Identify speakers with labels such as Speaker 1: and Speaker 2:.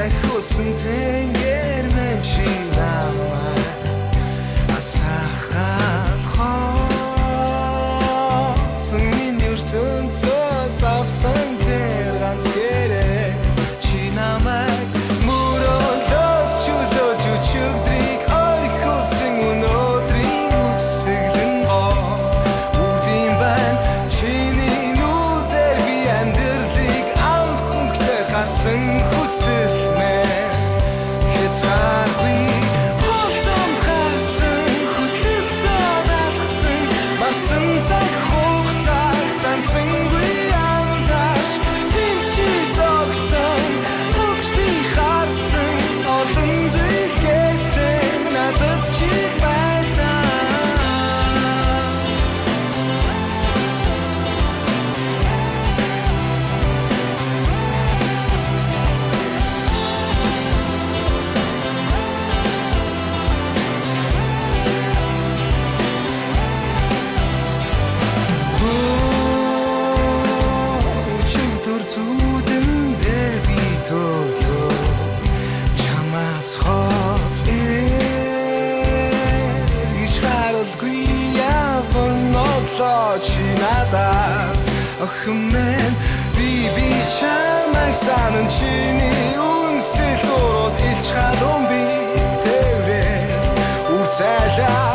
Speaker 1: Орхиусан тэнгэр мэн чи намайг асахалхоосон энэ ертөнцөөс авсан тэр ганц гэрээ чи намайг мөрөөлөөс чөлөөж өчигдрийг орхиусан өнөөдрийн үсгэлэн үрдийн байна чиний нүдээр би амьдралыг анх өнгөтэй харсан хүсэл мэн хязгааргүй болцомд гарсан хөдлөлцөөд алгасан марсан цаг хугацааг сансангүй анзаарч тэнд чи зогсон болж би харсан олон зүйлгээсэн надад чи байсан өчигдөр зүудэндээ би төлөө чамаас хол гэж харалгүй яван одлоо чи надаас охин мен би чамайг санан чиний үнсэл дурууд илч халуун би тэврээ үр цайлаа